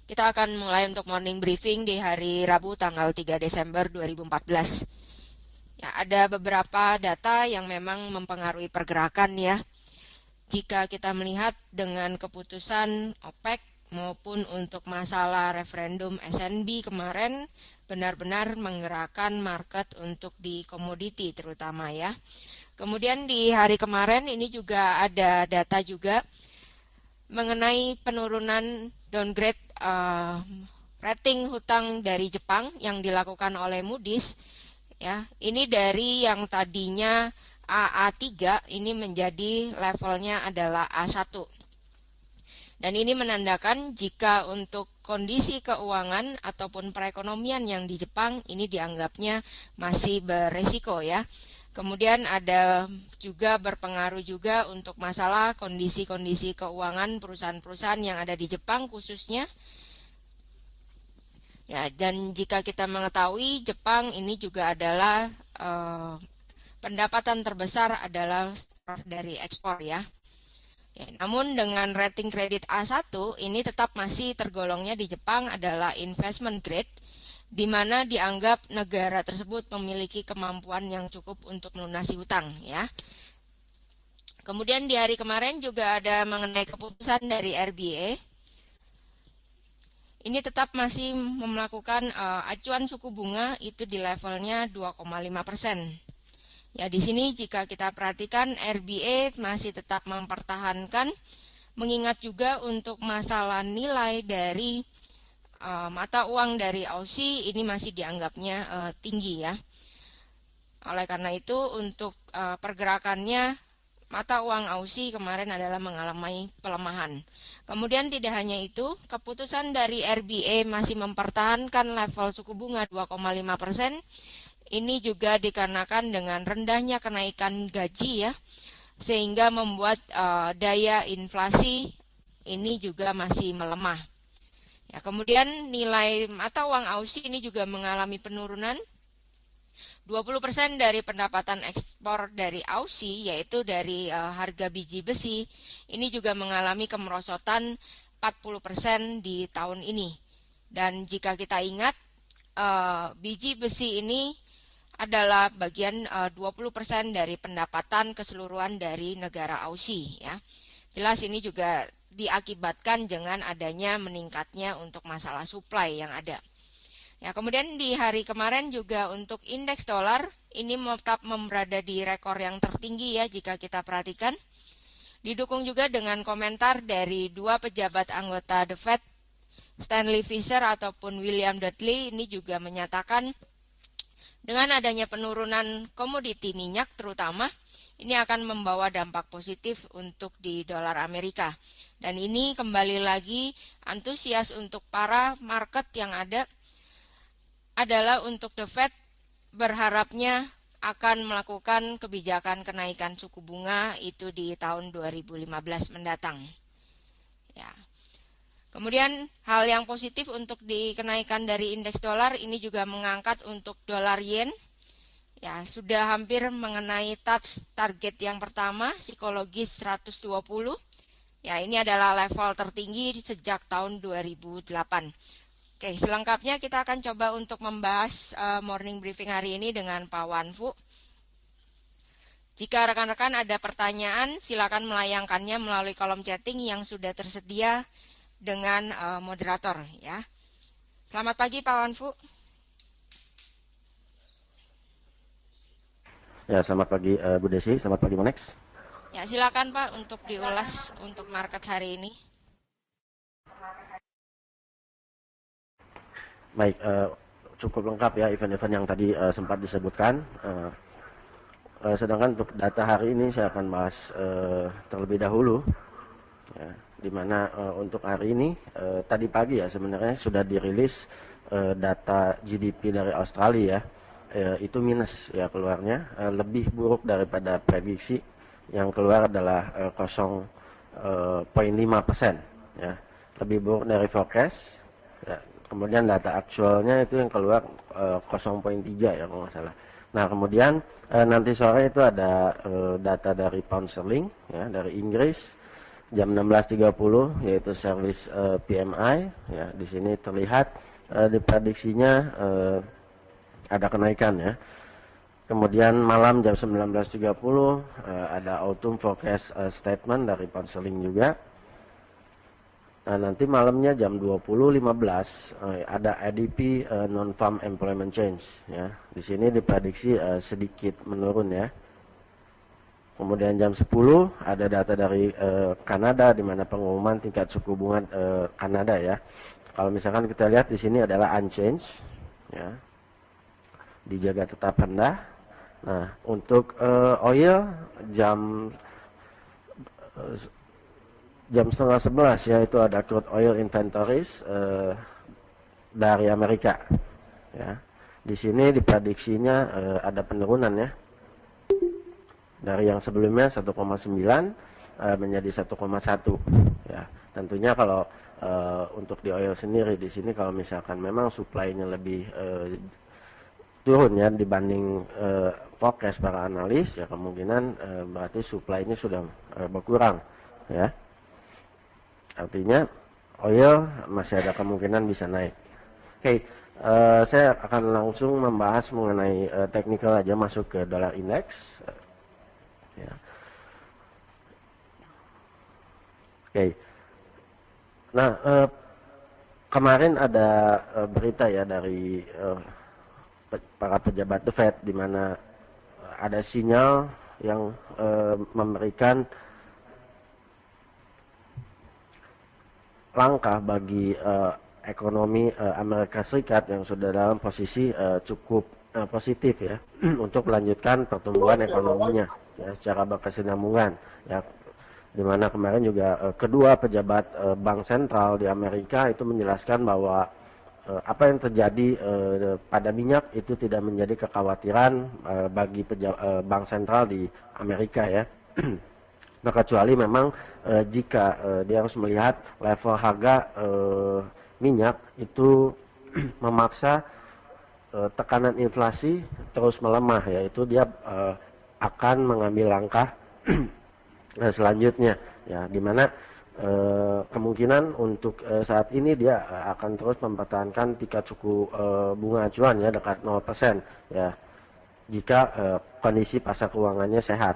Kita akan mulai untuk morning briefing di hari Rabu tanggal 3 Desember 2014. Ya, ada beberapa data yang memang mempengaruhi pergerakan ya. Jika kita melihat dengan keputusan OPEC maupun untuk masalah referendum SNB kemarin benar-benar menggerakkan market untuk di komoditi terutama ya. Kemudian di hari kemarin ini juga ada data juga mengenai penurunan downgrade rating hutang dari Jepang yang dilakukan oleh Moody's ya. Ini dari yang tadinya AA3 ini menjadi levelnya adalah A1. Dan ini menandakan jika untuk kondisi keuangan ataupun perekonomian yang di Jepang ini dianggapnya masih beresiko ya. Kemudian ada juga berpengaruh juga untuk masalah kondisi-kondisi keuangan perusahaan-perusahaan yang ada di Jepang khususnya. Ya, dan jika kita mengetahui Jepang ini juga adalah pendapatan terbesar adalah dari ekspor ya. Ya, namun dengan rating kredit A1 ini tetap masih tergolongnya di Jepang adalah investment grade, di mana dianggap negara tersebut memiliki kemampuan yang cukup untuk melunasi hutang ya. Kemudian di hari kemarin juga ada mengenai keputusan dari RBA. Ini tetap masih melakukan acuan suku bunga itu di levelnya 2,5%. Ya, di sini jika kita perhatikan RBA masih tetap mempertahankan, mengingat juga untuk masalah nilai dari mata uang dari Aussie ini masih dianggapnya tinggi ya. Oleh karena itu untuk pergerakannya mata uang Aussie kemarin adalah mengalami pelemahan. Kemudian tidak hanya itu, keputusan dari RBA masih mempertahankan level suku bunga 2,5%. Ini juga dikarenakan dengan rendahnya kenaikan gaji ya, sehingga membuat daya inflasi ini juga masih melemah. Ya, kemudian nilai mata uang Aussie ini juga mengalami penurunan 20% dari pendapatan ekspor dari Aussie, yaitu dari harga biji besi, ini juga mengalami kemerosotan 40% di tahun ini. Dan jika kita ingat, biji besi ini adalah bagian 20% dari pendapatan keseluruhan dari negara Aussie ya. Jelas ini juga diakibatkan dengan adanya meningkatnya untuk masalah supply yang ada. Ya, kemudian di hari kemarin juga untuk indeks dolar ini tetap berada di rekor yang tertinggi ya jika kita perhatikan. Didukung juga dengan komentar dari dua pejabat anggota The Fed, Stanley Fischer ataupun William Dudley, ini juga menyatakan dengan adanya penurunan komoditi minyak terutama, ini akan membawa dampak positif untuk di dolar Amerika. Dan ini kembali lagi antusias untuk para market yang ada adalah untuk The Fed berharapnya akan melakukan kebijakan kenaikan suku bunga itu di tahun 2015 mendatang. Ya. Kemudian hal yang positif untuk dikenaikan dari indeks dolar ini juga mengangkat untuk dolar yen. Ya, sudah hampir mengenai touch target yang pertama, psikologis 120. Ya, ini adalah level tertinggi sejak tahun 2008. Oke, selengkapnya kita akan coba untuk membahas morning briefing hari ini dengan Pak Wanfu. Jika rekan-rekan ada pertanyaan, silakan melayangkannya melalui kolom chatting yang sudah tersedia dengan moderator ya. Selamat pagi Pak Wanfu. Ya, selamat pagi Bu Desi, selamat pagi Monex. Ya, silakan Pak untuk diulas untuk market hari ini. Baik, cukup lengkap ya event-event yang tadi sempat disebutkan. Sedangkan untuk data hari ini saya akan bahas terlebih dahulu. Ya, di mana untuk hari ini tadi pagi ya sebenarnya sudah dirilis data GDP dari Australia ya. Itu minus ya keluarnya, lebih buruk daripada prediksi. Yang keluar adalah 0,5% ya, lebih buruk dari forecast ya. Kemudian data aktualnya itu yang keluar 0,3 ya kalau nggak salah. Nah kemudian nanti sore itu ada data dari pound sterling ya, dari Inggris, jam 16.30 yaitu service PMI ya. Di sini terlihat diprediksinya ada kenaikan ya. Kemudian malam jam 19.30 ada autumn forecast statement dari Counseling juga. Nah, nanti malamnya jam 20.15 ada ADP non-farm employment change ya. Di sini diprediksi sedikit menurun ya. Kemudian jam 10 ada data dari Kanada di mana pengumuman tingkat suku bunga Kanada ya. Kalau misalkan kita lihat di sini adalah unchanged ya. Dijaga tetap rendah. Nah, untuk oil jam setengah 11 ya, itu ada crude oil inventories dari Amerika ya. Di sini diprediksinya ada penurunan ya, dari yang sebelumnya 1,9 menjadi 1,1 ya. Tentunya kalau untuk di oil sendiri di sini kalau misalkan memang supply-nya lebih turun ya dibanding forecast para analis ya, kemungkinan berarti supply-nya sudah berkurang ya. Artinya oil masih ada kemungkinan bisa naik. Oke, saya akan langsung membahas mengenai technical aja, masuk ke dollar index. Ya. Oke. Nah, kemarin ada berita ya dari para pejabat The Fed di mana ada sinyal yang memberikan langkah bagi ekonomi Amerika Serikat yang sudah dalam posisi cukup positif ya untuk melanjutkan pertumbuhan ekonominya ya secara berkesinambungan ya, dimana kemarin juga kedua pejabat bank sentral di Amerika itu menjelaskan bahwa apa yang terjadi pada minyak itu tidak menjadi kekhawatiran bagi bank sentral di Amerika ya. Nah, kecuali memang jika dia harus melihat level harga minyak itu memaksa tekanan inflasi terus melemah, yaitu dia akan mengambil langkah selanjutnya ya, dimana kemungkinan untuk saat ini dia akan terus mempertahankan tingkat suku bunga acuan ya dekat 0% ya jika kondisi pasar keuangannya sehat.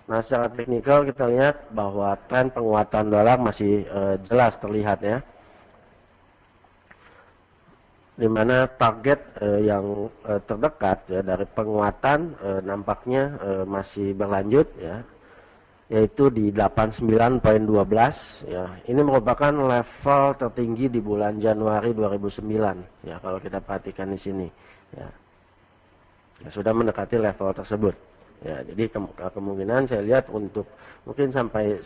Nah, secara teknikal kita lihat bahwa tren penguatan dolar masih jelas terlihat ya, dimana target yang terdekat ya dari penguatan nampaknya masih berlanjut ya, yaitu di 89.12 ya. Ini merupakan level tertinggi di bulan Januari 2009 ya, kalau kita perhatikan di sini ya. Ya, sudah mendekati level tersebut. Ya, jadi kemungkinan saya lihat untuk mungkin sampai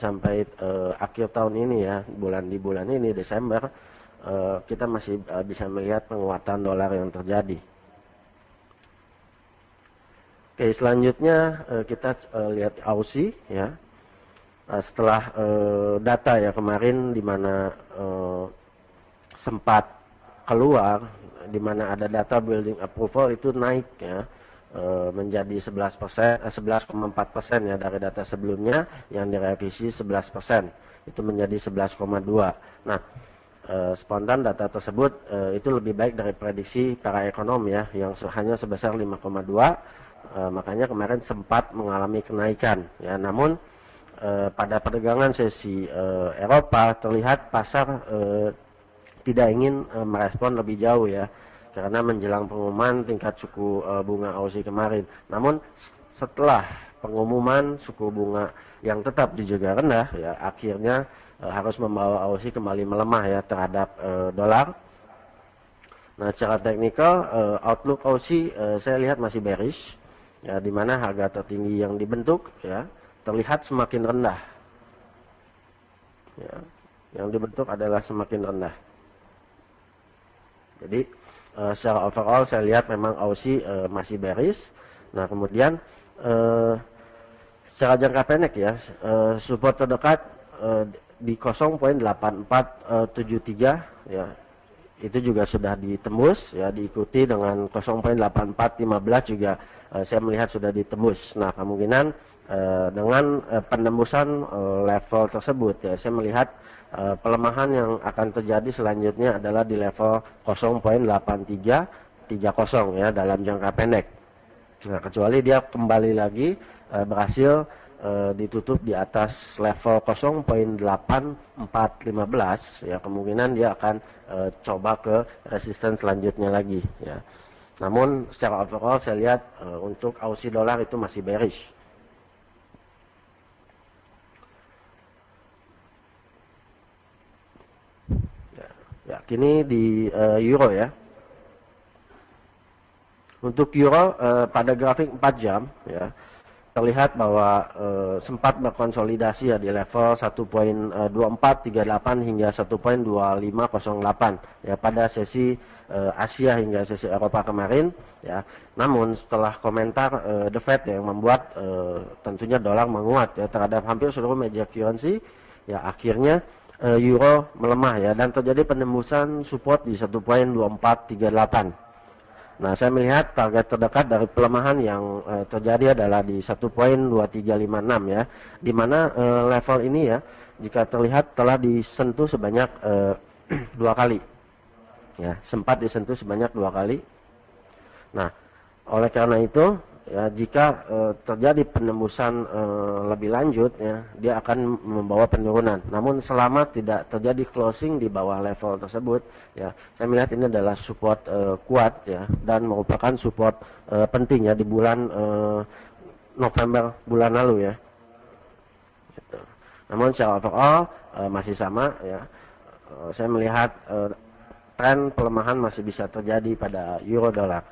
akhir tahun ini ya, di bulan ini Desember kita masih bisa melihat penguatan dolar yang terjadi. Oke, selanjutnya kita lihat Aussie ya. Setelah data ya kemarin di mana sempat keluar di mana ada data building approval itu naik ya. Menjadi 11%, 11,4% ya dari data sebelumnya yang direvisi 11%, itu menjadi 11,2. Nah, spontan data tersebut itu lebih baik dari prediksi para ekonom ya yang hanya sebesar 5,2, makanya kemarin sempat mengalami kenaikan ya. Namun pada perdagangan sesi Eropa terlihat pasar tidak ingin merespon lebih jauh ya, karena menjelang pengumuman tingkat suku bunga Aussie kemarin. Namun setelah pengumuman suku bunga yang tetap dijaga rendah ya, akhirnya harus membawa Aussie kembali melemah ya terhadap dolar. Nah, secara teknikal outlook Aussie saya lihat masih bearish ya, di mana harga tertinggi yang dibentuk ya terlihat semakin rendah. Ya, yang dibentuk adalah semakin rendah. Jadi secara overall saya lihat memang Aussie masih bearish. Nah, kemudian secara jangka pendek ya, support terdekat di 0.8473 ya, itu juga sudah ditembus ya, diikuti dengan 0.8415 juga saya melihat sudah ditembus. Nah, kemungkinan dengan penembusan level tersebut ya, saya melihat pelemahan yang akan terjadi selanjutnya adalah di level 0.8330 ya dalam jangka pendek. Nah, kecuali dia kembali lagi berhasil ditutup di atas level 0.8415 ya, kemungkinan dia akan coba ke resisten selanjutnya lagi ya. Namun secara overall saya lihat untuk Aussie dollar itu masih bearish. Ya, kini di euro ya. Untuk euro pada grafik 4 jam ya, terlihat bahwa sempat berkonsolidasi ya di level 1.2438 hingga 1.2508 ya pada sesi Asia hingga sesi Eropa kemarin ya. Namun setelah komentar The Fed yang membuat tentunya dolar menguat ya terhadap hampir seluruh major currency ya, akhirnya euro melemah ya dan terjadi penembusan support di 1.2438. Nah, saya melihat target terdekat dari pelemahan yang terjadi adalah di 1.2356 ya, di mana level ini ya, jika terlihat telah disentuh sebanyak 2 kali, ya, sempat disentuh sebanyak 2 kali. Nah, oleh karena itu, ya, jika terjadi penembusan lebih lanjut, ya, dia akan membawa penurunan. Namun selama tidak terjadi closing di bawah level tersebut, ya, saya melihat ini adalah support kuat, ya, dan merupakan support penting ya di bulan November bulan lalu ya. Gitu. Namun secara overall masih sama ya. Saya melihat tren pelemahan masih bisa terjadi pada euro dolar.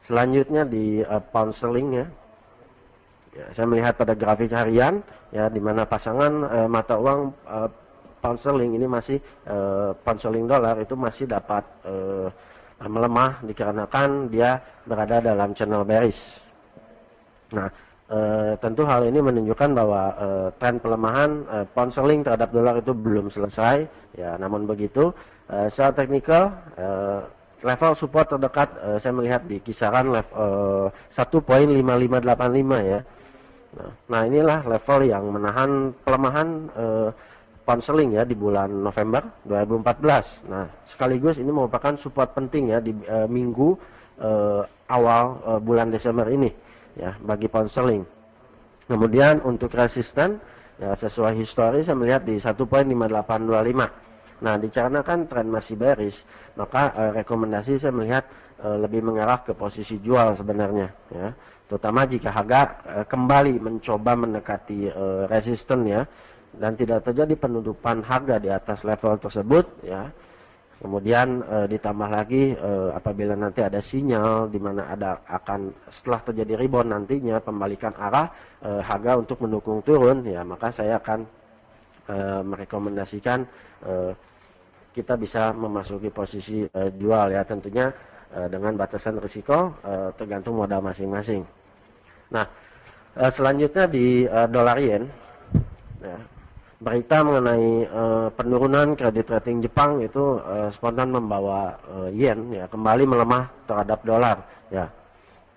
Selanjutnya di pound sterling ya. Ya, saya melihat pada grafik harian ya, di mana pasangan mata uang pound sterling ini masih pound sterling dolar itu masih dapat melemah dikarenakan dia berada dalam channel bearish. Nah, tentu hal ini menunjukkan bahwa tren pelemahan pound sterling terhadap dolar itu belum selesai ya. Namun begitu secara teknikal level support terdekat saya melihat di kisaran level 1.5585 ya. Nah, inilah level yang menahan pelemahan pound sterling ya di bulan November 2014. Nah, sekaligus ini merupakan support penting ya di minggu awal bulan Desember ini ya bagi pound sterling. Kemudian untuk resisten ya sesuai histori saya melihat di 1.5825. Nah, dikarenakan tren masih bearish, maka rekomendasi saya melihat lebih mengarah ke posisi jual sebenarnya ya. Terutama jika harga kembali mencoba mendekati resisten ya dan tidak terjadi penutupan harga di atas level tersebut ya. Kemudian ditambah lagi apabila nanti ada sinyal di mana akan setelah terjadi rebound nantinya pembalikan arah harga untuk mendukung turun ya, maka saya akan merekomendasikan kita bisa memasuki posisi jual ya, tentunya dengan batasan risiko tergantung modal masing-masing. Nah, selanjutnya di dolar yen ya, berita mengenai penurunan kredit rating Jepang itu spontan membawa yen ya kembali melemah terhadap dolar ya.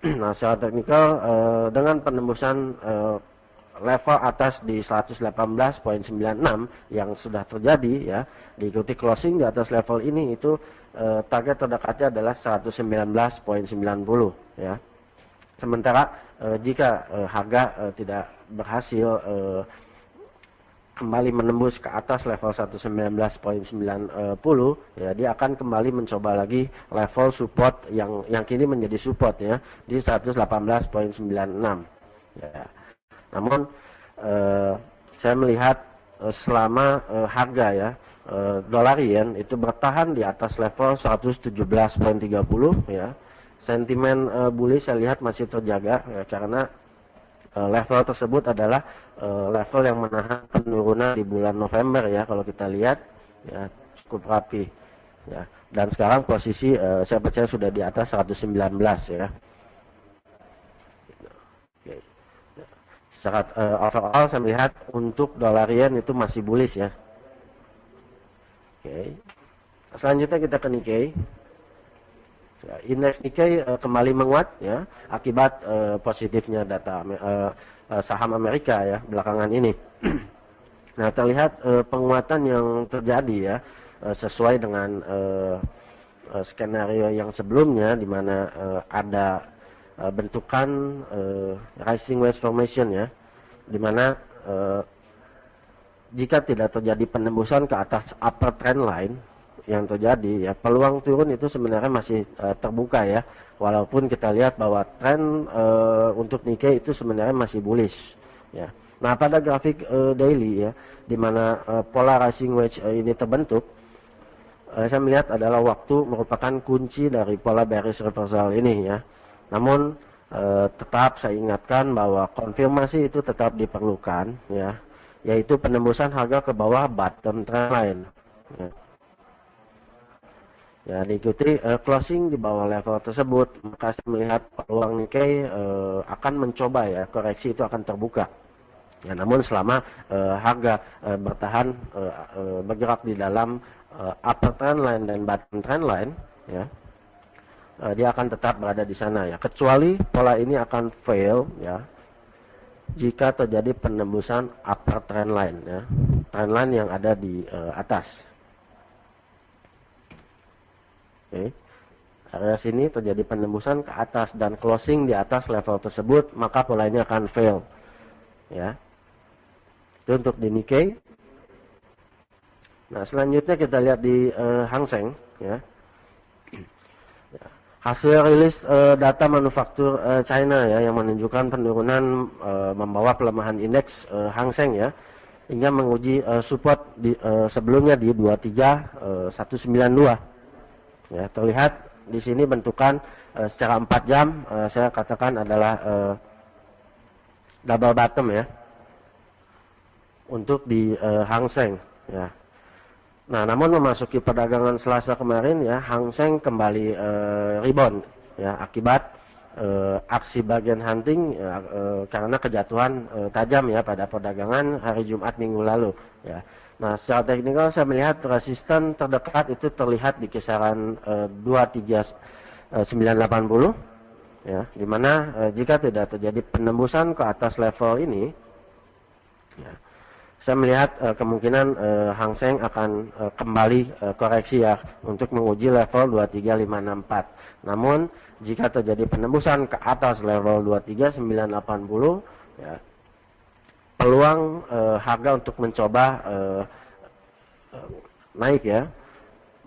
Nah, secara teknikal dengan penembusan level atas di 118.96 yang sudah terjadi ya, diikuti closing di atas level ini, itu target terdekatnya adalah 119.90 ya. Sementara jika harga tidak berhasil kembali menembus ke atas level 119.90 ya, dia akan kembali mencoba lagi level support yang kini menjadi support ya di 118.96 ya. Namun saya melihat selama harga ya dolar yen itu bertahan di atas level 117.30 ya, sentimen bullish saya lihat masih terjaga ya, karena level tersebut adalah level yang menahan penurunan di bulan November ya, kalau kita lihat ya cukup rapi ya, dan sekarang posisi saya percaya sudah di atas 119 ya. Secara overall saya melihat untuk dolar yen itu masih bullish ya. Oke. Selanjutnya kita ke Nikkei. Ya, indeks Nikkei kembali menguat ya akibat positifnya data saham Amerika ya belakangan ini. Nah, terlihat penguatan yang terjadi ya sesuai dengan skenario yang sebelumnya di mana ada bentukan rising wedge formation ya, di mana jika tidak terjadi penembusan ke atas upper trend line yang terjadi ya, peluang turun itu sebenarnya masih terbuka ya, walaupun kita lihat bahwa tren untuk Nikkei itu sebenarnya masih bullish ya. Nah, pada grafik daily ya, di mana pola rising wedge ini terbentuk, saya melihat adalah waktu merupakan kunci dari pola bearish reversal ini ya. Namun tetap saya ingatkan bahwa konfirmasi itu tetap diperlukan ya, yaitu penembusan harga ke bawah bottom trend line ya. Ya, diikuti closing di bawah level tersebut, maka saya melihat peluang Nikkei akan mencoba ya, koreksi itu akan terbuka. Ya, namun selama harga bertahan bergerak di dalam upper trend line dan bottom trend line, ya, dia akan tetap berada di sana ya. Kecuali pola ini akan fail ya, jika terjadi penembusan upper trend line ya, trend line yang ada di atas. Oke. Area sini terjadi penembusan ke atas dan closing di atas level tersebut, maka pola ini akan fail. Ya. Itu untuk di Nikkei. Nah, selanjutnya kita lihat di Hang Seng ya. Hasil rilis data manufaktur China ya yang menunjukkan penurunan membawa pelemahan indeks Hang Seng ya, hingga menguji support di sebelumnya di 23.192. Ya, terlihat di sini bentukan secara 4 jam saya katakan adalah double bottom ya untuk di Hang Seng ya. Nah, namun memasuki perdagangan Selasa kemarin ya, Hang Seng kembali rebound ya akibat aksi bargain hunting karena kejatuhan tajam ya pada perdagangan hari Jumat minggu lalu ya. Nah, secara teknikal saya melihat resisten terdekat itu terlihat di kisaran 23980 ya, dimana jika tidak terjadi penembusan ke atas level ini ya, saya melihat kemungkinan Hang Seng akan kembali koreksi ya untuk menguji level 23564. Namun jika terjadi penembusan ke atas level 23980 ya, peluang harga untuk mencoba naik ya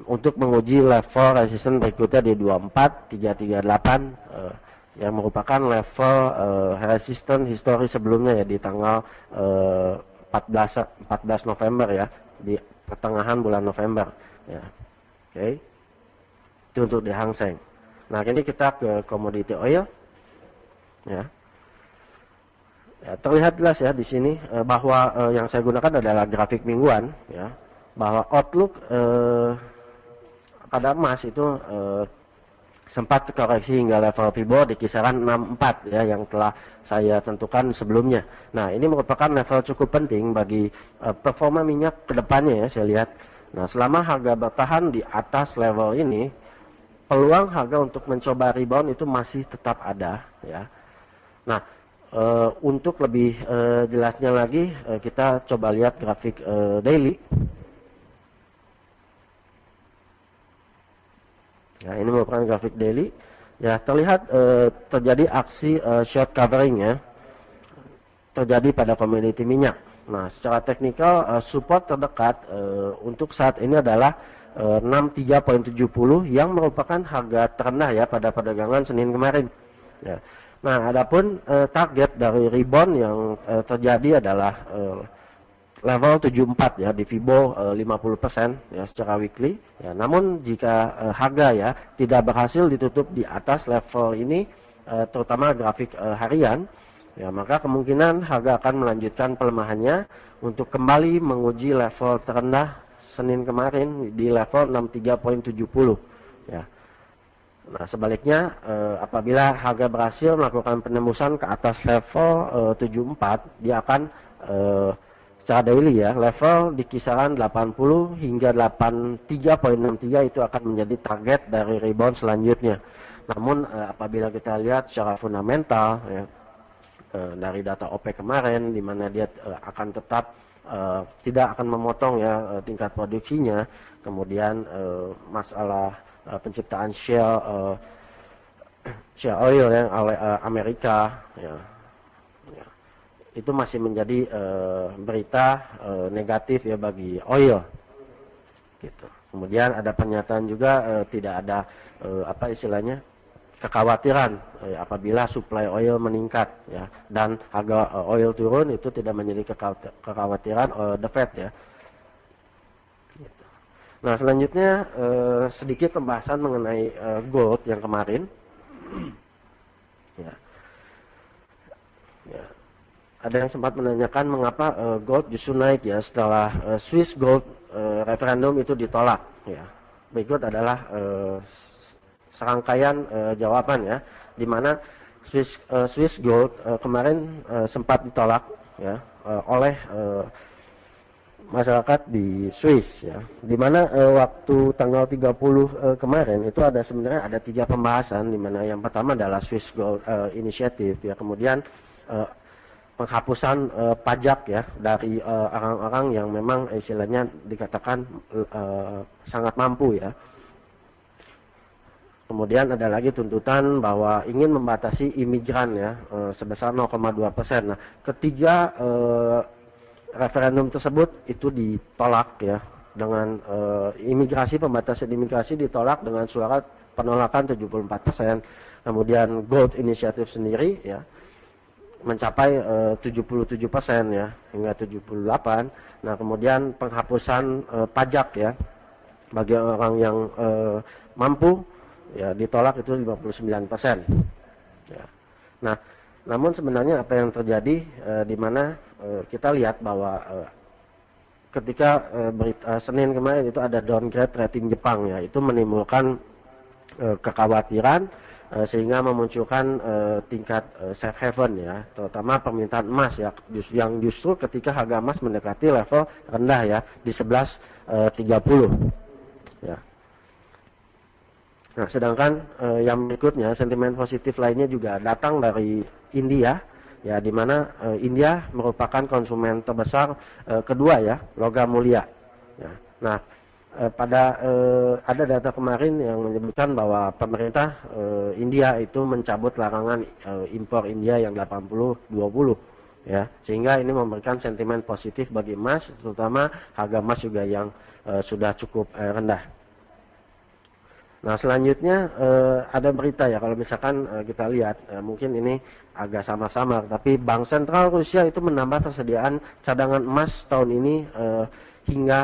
untuk menguji level resisten berikutnya di 24338 yang merupakan level resisten histori sebelumnya ya di tanggal 14 November ya, di pertengahan bulan November ya. Oke. Itu untuk di Hang Seng. Nah, ini kita ke commodity oil ya. Ya, terlihat jelas ya di sini bahwa yang saya gunakan adalah grafik mingguan ya, bahwa outlook pada emas itu sempat koreksi hingga level Fibo di kisaran 64 ya yang telah saya tentukan sebelumnya. Nah, ini merupakan level cukup penting bagi performa minyak ke depannya ya, saya lihat. Nah, selama harga bertahan di atas level ini, peluang harga untuk mencoba rebound itu masih tetap ada ya. Nah, untuk lebih jelasnya lagi kita coba lihat grafik daily. Ya, ini merupakan grafik daily. Ya, terlihat terjadi aksi short covering ya, terjadi pada komoditi minyak. Nah, secara teknikal support terdekat untuk saat ini adalah 63.70 yang merupakan harga terendah ya pada perdagangan Senin kemarin. Ya. Nah, adapun target dari rebound yang terjadi adalah level 74 ya di Fibo 50% ya secara weekly ya. Namun jika harga ya tidak berhasil ditutup di atas level ini terutama grafik harian ya, maka kemungkinan harga akan melanjutkan pelemahannya untuk kembali menguji level terendah Senin kemarin di level 63.70 ya. Nah, sebaliknya apabila harga berhasil melakukan penembusan ke atas level 74, dia akan secara daily ya, level di kisaran 80 hingga 83.63 itu akan menjadi target dari rebound selanjutnya. Namun apabila kita lihat secara fundamental ya, dari data OPEC kemarin, di mana dia akan tetap tidak akan memotong ya tingkat produksinya, kemudian masalah penciptaan shale oil yang oleh Amerika ya, itu masih menjadi berita negatif ya bagi oil gitu. Kemudian ada pernyataan juga tidak ada apa istilahnya kekhawatiran apabila supply oil meningkat ya dan harga oil turun, itu tidak menjadi kekhawatiran the Fed ya gitu. Nah selanjutnya sedikit pembahasan mengenai gold yang kemarin ya. Ya, ada yang sempat menanyakan mengapa gold justru naik ya setelah Swiss gold referendum itu ditolak ya. Berikut adalah serangkaian jawaban ya, di mana Swiss gold kemarin sempat ditolak ya oleh masyarakat di Swiss ya, di mana waktu tanggal 30 kemarin itu sebenarnya ada 3 pembahasan, di mana yang pertama adalah Swiss Gold Initiative ya, kemudian penghapusan pajak ya dari orang-orang yang memang istilahnya dikatakan sangat mampu ya. Kemudian ada lagi tuntutan bahwa ingin membatasi imigran ya sebesar 0,2%. Nah, ketiga referendum tersebut itu ditolak ya, dengan pembatasan imigrasi ditolak dengan suara penolakan 74%. Kemudian Gold Initiative sendiri ya mencapai 77% ya hingga 78%. Nah, kemudian penghapusan pajak ya bagi orang yang mampu ya ditolak itu 59%. Ya. Nah, namun sebenarnya apa yang terjadi di mana kita lihat bahwa ketika Senin kemarin itu ada downgrade rating Jepang ya, itu menimbulkan kekhawatiran sehingga memunculkan tingkat safe haven ya, terutama permintaan emas ya, yang justru ketika harga emas mendekati level rendah ya di 11.30 ya. Nah, sedangkan yang berikutnya sentimen positif lainnya juga datang dari India ya, di mana India merupakan konsumen terbesar kedua ya logam mulia ya. Nah, ada data kemarin yang menyebutkan bahwa pemerintah India itu mencabut larangan impor India yang 80-20 ya, sehingga ini memberikan sentimen positif bagi emas, terutama harga emas juga yang sudah cukup rendah. Nah, selanjutnya ada berita ya, kalau misalkan kita lihat mungkin ini agak samar-samar, tapi Bank Sentral Rusia itu menambah persediaan cadangan emas tahun ini hingga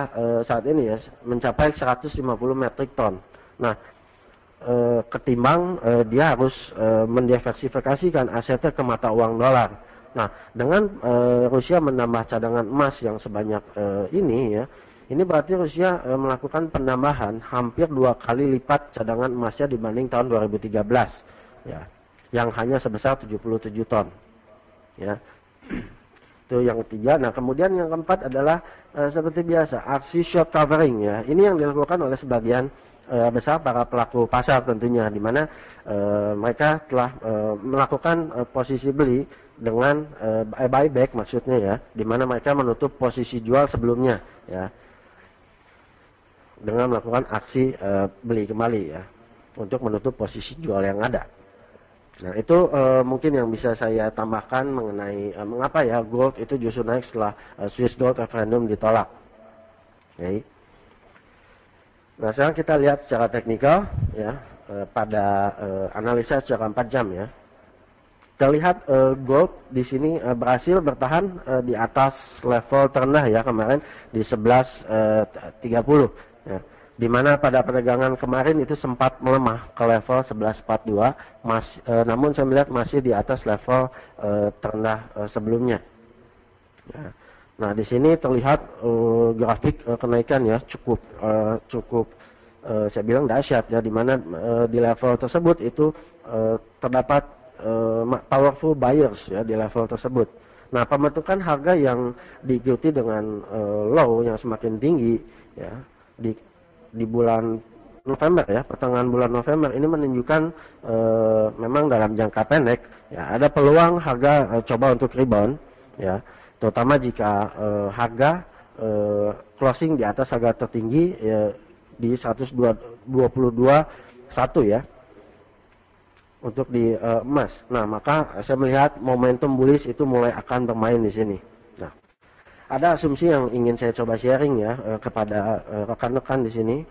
saat ini ya mencapai 150 metrik ton. Nah, ketimbang dia harus mendiversifikasikan asetnya ke mata uang dolar. Nah, dengan Rusia menambah cadangan emas yang sebanyak ini ya, ini berarti Rusia melakukan penambahan hampir 2 kali lipat cadangan emasnya dibanding tahun 2013 ya, yang hanya sebesar 77 ton ya. Itu yang ketiga. Nah, kemudian yang keempat adalah seperti biasa aksi short covering ya. Ini yang dilakukan oleh sebagian besar para pelaku pasar tentunya, di mana mereka telah melakukan posisi beli dengan buyback maksudnya ya, di mana mereka menutup posisi jual sebelumnya ya, dengan melakukan aksi beli kembali ya, untuk menutup posisi jual yang ada. Nah, itu mungkin yang bisa saya tambahkan mengenai mengapa ya gold itu justru naik setelah Swiss gold referendum ditolak. Okay. Nah, sekarang kita lihat secara teknikal ya, pada analisa secara 4 jam ya. Terlihat gold di sini berhasil bertahan di atas level terendah ya kemarin di 11.30 ya. Di mana pada perdagangan kemarin itu sempat melemah ke level 11.42, namun saya melihat masih di atas level terendah sebelumnya. Ya. Nah, di sini terlihat grafik kenaikan ya cukup saya bilang dahsyat ya, di mana di level tersebut itu terdapat powerful buyers ya di level tersebut. Nah, pembentukan harga yang diikuti dengan low yang semakin tinggi ya di bulan November ya, pertengahan bulan November ini menunjukkan memang dalam jangka pendek ya ada peluang harga coba untuk rebound ya, terutama jika harga closing di atas harga tertinggi ya, di 122.1 ya untuk di emas. Nah, maka saya melihat momentum bullish itu mulai akan bermain di sini. Nah, ada asumsi yang ingin saya coba sharing ya kepada rekan-rekan di sini,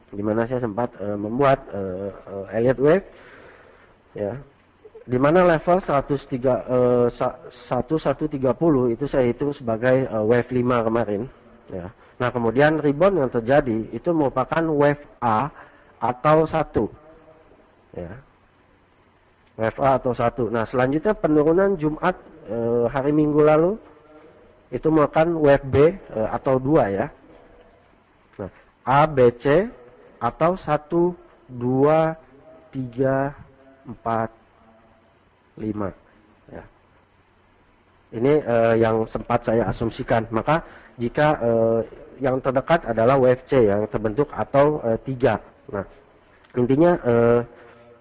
di mana saya sempat membuat Elliott Wave ya, di mana level 1130 itu saya hitung sebagai wave 5 kemarin ya. Nah, kemudian rebound yang terjadi itu merupakan wave A atau 1 ya. Wave A atau 1. Nah, selanjutnya penurunan Jumat hari Minggu lalu itu merupakan wave B atau 2 ya. Nah, A, B, C atau 1, 2, 3, 4, 5 ya. Ini yang sempat saya asumsikan. Maka jika yang terdekat adalah wave C yang terbentuk atau 3. Nah, intinya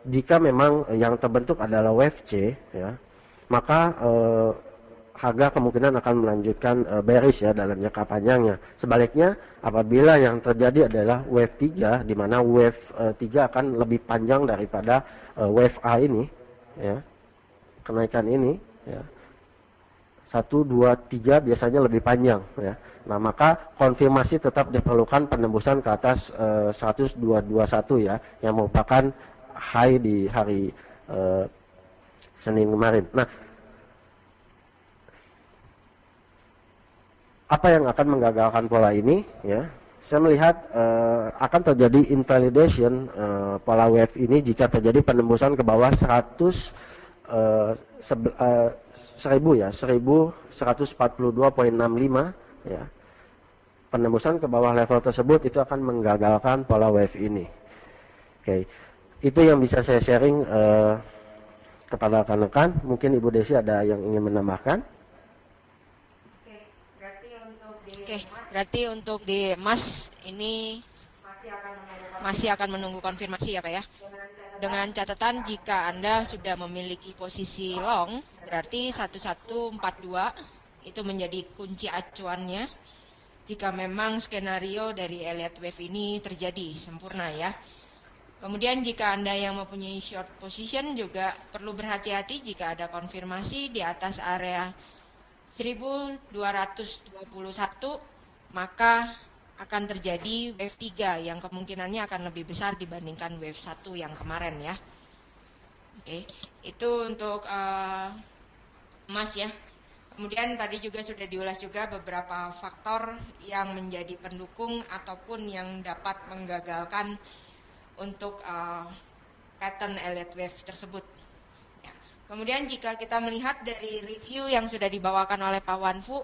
jika memang yang terbentuk adalah wave C ya, maka harga kemungkinan akan melanjutkan bearish ya dalam jangka panjangnya. Sebaliknya apabila yang terjadi adalah wave 3 di mana wave 3 akan lebih panjang daripada wave A ini ya. Kenaikan ini ya. 1, 2, 3 biasanya lebih panjang ya. Nah, maka konfirmasi tetap diperlukan penembusan ke atas 102.21 ya, yang merupakan high di hari Senin kemarin. Nah, apa yang akan menggagalkan pola ini ya? Saya melihat akan terjadi invalidation pola wave ini jika terjadi penembusan ke bawah 1000 ya, 1142.65 ya. Penembusan ke bawah level tersebut itu akan menggagalkan pola wave ini. Oke. Itu yang bisa saya sharing kepada rekan-rekan. Mungkin Ibu Desi ada yang ingin menambahkan? Berarti untuk di emas ini masih akan menunggu konfirmasi ya Pak ya. Dengan catatan jika Anda sudah memiliki posisi long, berarti 1142 itu menjadi kunci acuannya jika memang skenario dari Elliott Wave ini terjadi sempurna ya. Kemudian jika Anda yang mempunyai short position juga perlu berhati-hati jika ada konfirmasi di atas area 1221, maka akan terjadi wave 3 yang kemungkinannya akan lebih besar dibandingkan wave 1 yang kemarin ya. Oke, itu untuk emas ya. Kemudian tadi juga sudah diulas juga beberapa faktor yang menjadi pendukung ataupun yang dapat menggagalkan untuk pattern Elliott Wave tersebut. Ya. Kemudian jika kita melihat dari review yang sudah dibawakan oleh Pak Wanfu,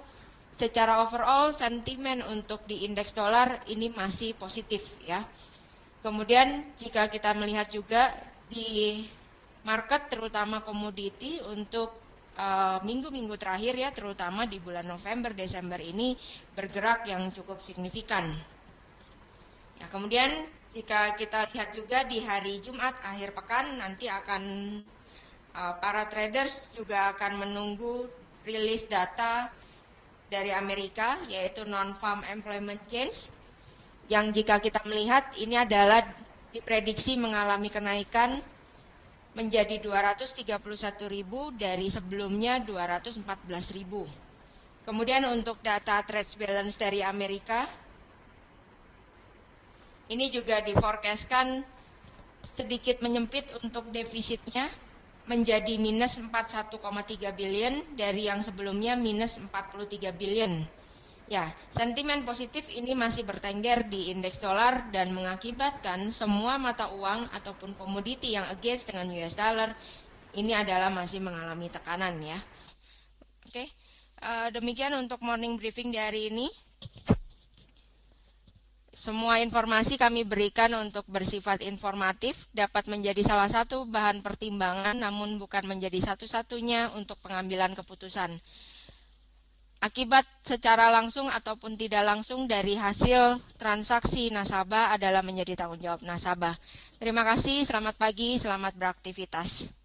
secara overall sentimen untuk di indeks dolar ini masih positif ya. Kemudian jika kita melihat juga di market terutama komoditi untuk minggu-minggu terakhir ya, terutama di bulan November, Desember ini bergerak yang cukup signifikan. Ya, kemudian jika kita lihat juga di hari Jumat akhir pekan nanti akan para traders juga akan menunggu rilis data dari Amerika yaitu non-farm employment change yang jika kita melihat ini adalah diprediksi mengalami kenaikan menjadi 231.000 dari sebelumnya 214.000. Kemudian untuk data trade balance dari Amerika ini juga diforecastkan sedikit menyempit untuk defisitnya menjadi minus 41,3 billion dari yang sebelumnya minus 43 billion. Ya, sentimen positif ini masih bertengger di indeks dolar dan mengakibatkan semua mata uang ataupun komoditi yang against dengan US dollar ini adalah masih mengalami tekanan ya. Oke, demikian untuk morning briefing di hari ini. Semua informasi kami berikan untuk bersifat informatif, dapat menjadi salah satu bahan pertimbangan namun bukan menjadi satu-satunya untuk pengambilan keputusan. Akibat secara langsung ataupun tidak langsung dari hasil transaksi nasabah adalah menjadi tanggung jawab nasabah. Terima kasih, selamat pagi, selamat beraktivitas.